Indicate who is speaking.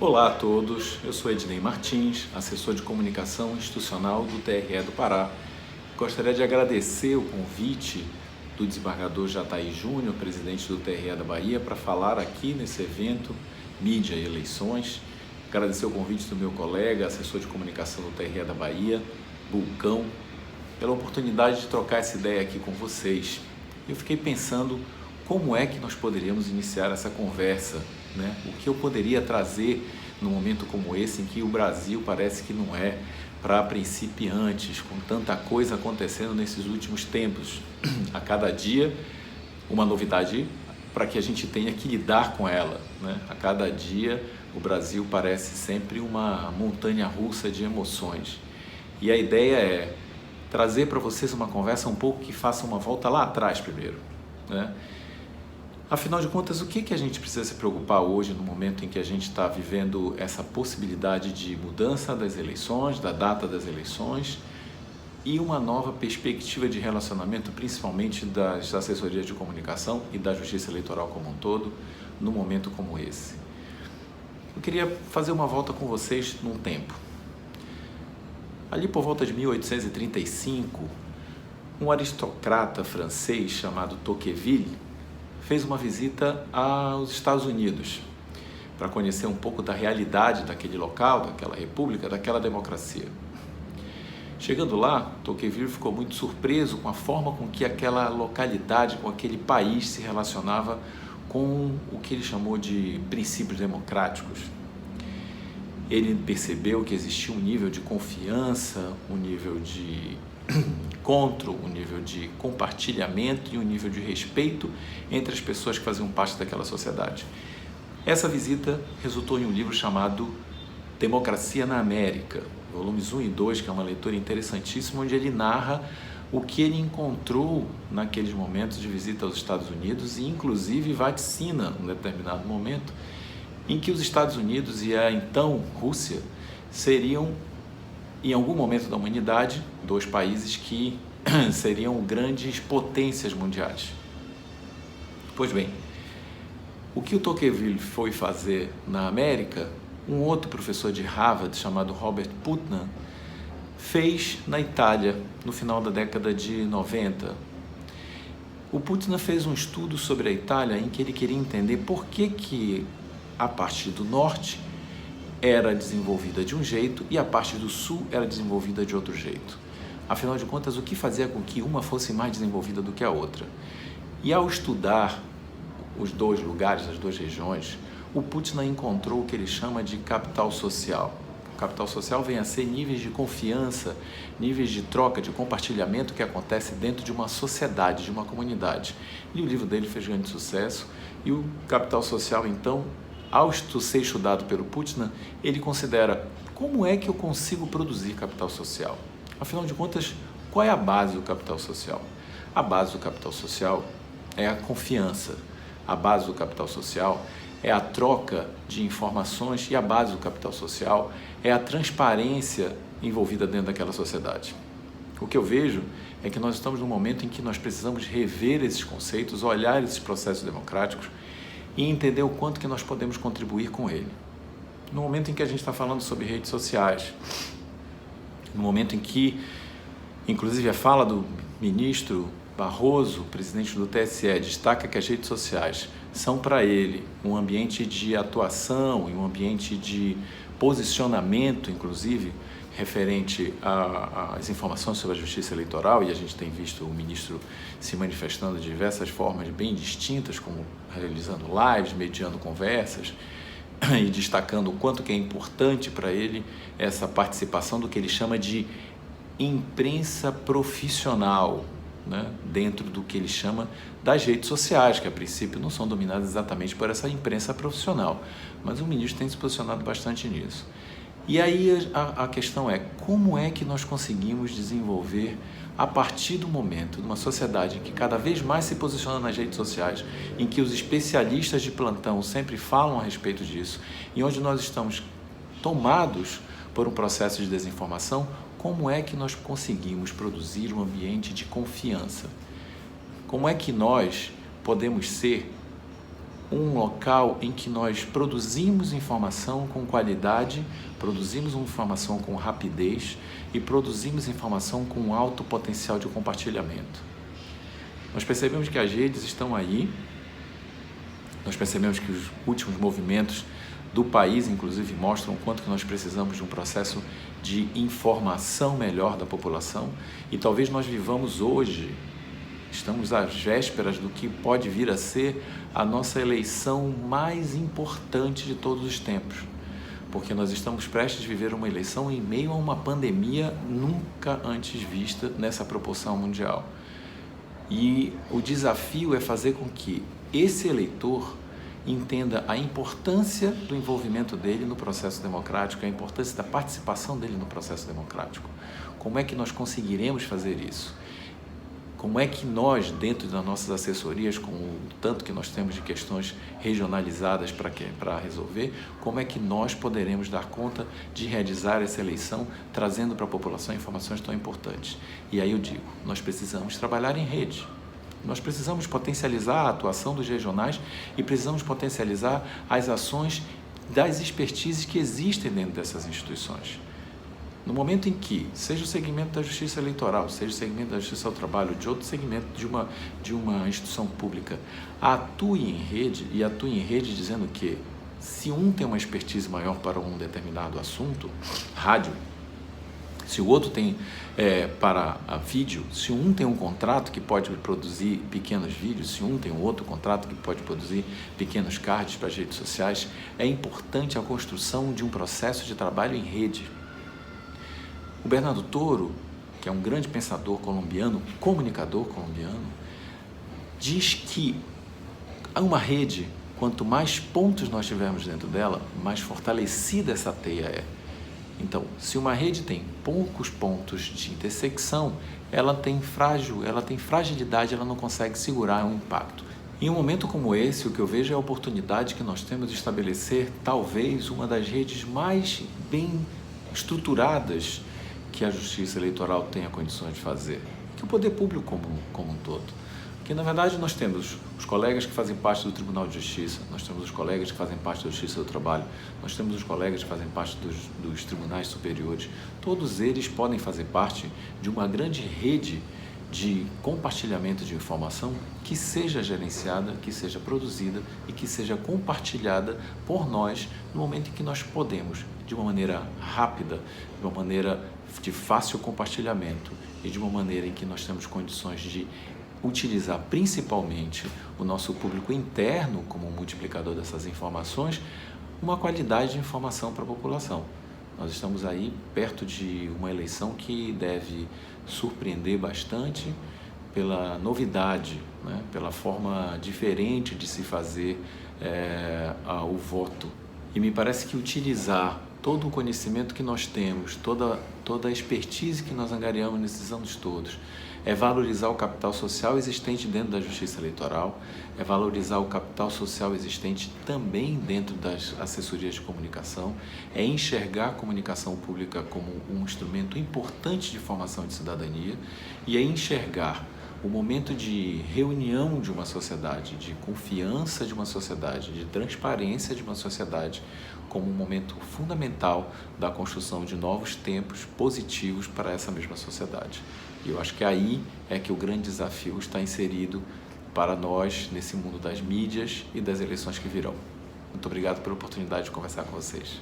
Speaker 1: Olá a todos, eu sou Ednei Martins, assessor de comunicação institucional do TRE do Pará. Gostaria de agradecer o convite do desembargador Jatahy Júnior, presidente do TRE da Bahia, para falar aqui nesse evento Mídia e Eleições. Agradecer o convite do meu colega, assessor de comunicação do TRE da Bahia, Bulcão, pela oportunidade de trocar essa ideia aqui com vocês. Eu fiquei pensando como é que nós poderíamos iniciar essa conversa, né? O que eu poderia trazer num momento como esse, em que o Brasil parece que não é para principiantes, com tanta coisa acontecendo nesses últimos tempos. A cada dia, uma novidade para que a gente tenha que lidar com ela, né? A cada dia, o Brasil parece sempre uma montanha-russa de emoções. E a ideia é trazer para vocês uma conversa um pouco que faça uma volta lá atrás primeiro, né? Afinal de contas, o que a gente precisa se preocupar hoje, no momento em que a gente está vivendo essa possibilidade de mudança das eleições, da data das eleições e uma nova perspectiva de relacionamento, principalmente das assessorias de comunicação e da justiça eleitoral como um todo, num momento como esse? Eu queria fazer uma volta com vocês num tempo. Ali por volta de 1835, um aristocrata francês chamado Tocqueville fez uma visita aos Estados Unidos para conhecer um pouco da realidade daquele local, daquela república, daquela democracia. Chegando lá, Tocqueville ficou muito surpreso com a forma com que aquela localidade, com aquele país se relacionava com o que ele chamou de princípios democráticos. Ele percebeu que existia um nível de confiança, um nível de encontro, um nível de compartilhamento e um nível de respeito entre as pessoas que faziam parte daquela sociedade. Essa visita resultou em um livro chamado Democracia na América, volumes 1 e 2, que é uma leitura interessantíssima, onde ele narra o que ele encontrou naqueles momentos de visita aos Estados Unidos e inclusive vaticina, num determinado momento, em que os Estados Unidos e a então Rússia seriam, em algum momento da humanidade, dois países que seriam grandes potências mundiais. Pois bem, o que o Tocqueville foi fazer na América, um outro professor de Harvard chamado Robert Putnam fez na Itália, no final da década de 90. O Putnam fez um estudo sobre a Itália em que ele queria entender por que a parte do norte era desenvolvida de um jeito e a parte do sul era desenvolvida de outro jeito. Afinal de contas, o que fazia com que uma fosse mais desenvolvida do que a outra? E ao estudar os dois lugares, as duas regiões, o Putnam encontrou o que ele chama de capital social. O capital social vem a ser níveis de confiança, níveis de troca, de compartilhamento que acontece dentro de uma sociedade, de uma comunidade. E o livro dele fez grande sucesso e o capital social, então, ao ser estudado pelo Putnam, ele considera como é que eu consigo produzir capital social. Afinal de contas, qual é a base do capital social? A base do capital social é a confiança. A base do capital social é a troca de informações e a base do capital social é a transparência envolvida dentro daquela sociedade. O que eu vejo é que nós estamos num momento em que nós precisamos rever esses conceitos, olhar esses processos democráticos e entender o quanto que nós podemos contribuir com ele. No momento em que a gente está falando sobre redes sociais, no momento em que, inclusive, a fala do ministro Barroso, presidente do TSE, destaca que as redes sociais são para ele um ambiente de atuação e um ambiente de posicionamento, inclusive, referente às informações sobre a justiça eleitoral, e a gente tem visto o ministro se manifestando de diversas formas bem distintas, como realizando lives, mediando conversas e destacando o quanto que é importante para ele essa participação do que ele chama de imprensa profissional, né? Dentro do que ele chama das redes sociais, que a princípio não são dominadas exatamente por essa imprensa profissional, mas o ministro tem se posicionado bastante nisso. E aí a questão é, como é que nós conseguimos desenvolver, a partir do momento, de uma sociedade em que cada vez mais se posiciona nas redes sociais, em que os especialistas de plantão sempre falam a respeito disso, e onde nós estamos tomados por um processo de desinformação, como é que nós conseguimos produzir um ambiente de confiança? Como é que nós podemos ser um local em que nós produzimos informação com qualidade, produzimos informação com rapidez e produzimos informação com alto potencial de compartilhamento. Nós percebemos que as redes estão aí, nós percebemos que os últimos movimentos do país, inclusive, mostram o quanto que nós precisamos de um processo de informação melhor da população e talvez nós vivamos hoje, estamos às vésperas do que pode vir a ser a nossa eleição mais importante de todos os tempos, porque nós estamos prestes a viver uma eleição em meio a uma pandemia nunca antes vista nessa proporção mundial. E o desafio é fazer com que esse eleitor entenda a importância do envolvimento dele no processo democrático, a importância da participação dele no processo democrático. Como é que nós conseguiremos fazer isso? Como é que nós, dentro das nossas assessorias, com o tanto que nós temos de questões regionalizadas para resolver, como é que nós poderemos dar conta de realizar essa eleição, trazendo para a população informações tão importantes? E aí eu digo, nós precisamos trabalhar em rede. Nós precisamos potencializar a atuação dos regionais e precisamos potencializar as ações das expertises que existem dentro dessas instituições. No momento em que, seja o segmento da justiça eleitoral, seja o segmento da justiça ao trabalho, de outro segmento de uma instituição pública, atue em rede, e atue em rede dizendo que se um tem uma expertise maior para um determinado assunto, rádio, se o outro tem para vídeo, se um tem um contrato que pode produzir pequenos vídeos, se um tem um outro contrato que pode produzir pequenos cards para as redes sociais, é importante a construção de um processo de trabalho em rede. O Bernardo Toro, que é um grande pensador colombiano, comunicador colombiano, diz que uma rede, quanto mais pontos nós tivermos dentro dela, mais fortalecida essa teia é. Então, se uma rede tem poucos pontos de intersecção, ela tem fragilidade, ela não consegue segurar um impacto. Em um momento como esse, o que eu vejo é a oportunidade que nós temos de estabelecer talvez uma das redes mais bem estruturadas que a Justiça Eleitoral tenha condições de fazer, que o poder público como um todo. Porque, na verdade, nós temos os colegas que fazem parte do Tribunal de Justiça, nós temos os colegas que fazem parte da Justiça do Trabalho, nós temos os colegas que fazem parte dos tribunais superiores. Todos eles podem fazer parte de uma grande rede de compartilhamento de informação que seja gerenciada, que seja produzida e que seja compartilhada por nós no momento em que nós podemos, de uma maneira rápida, de uma maneira de fácil compartilhamento e de uma maneira em que nós temos condições de utilizar principalmente o nosso público interno como multiplicador dessas informações, uma qualidade de informação para a população. Nós estamos aí perto de uma eleição que deve surpreender bastante pela novidade, né? Pela forma diferente de se fazer o voto. E me parece que utilizar todo o conhecimento que nós temos, toda a expertise que nós angariamos nesses anos todos, é valorizar o capital social existente dentro da Justiça Eleitoral, é valorizar o capital social existente também dentro das assessorias de comunicação, é enxergar a comunicação pública como um instrumento importante de formação de cidadania e é enxergar o momento de reunião de uma sociedade, de confiança de uma sociedade, de transparência de uma sociedade, como um momento fundamental da construção de novos tempos positivos para essa mesma sociedade. E eu acho que aí é que o grande desafio está inserido para nós nesse mundo das mídias e das eleições que virão. Muito obrigado pela oportunidade de conversar com vocês.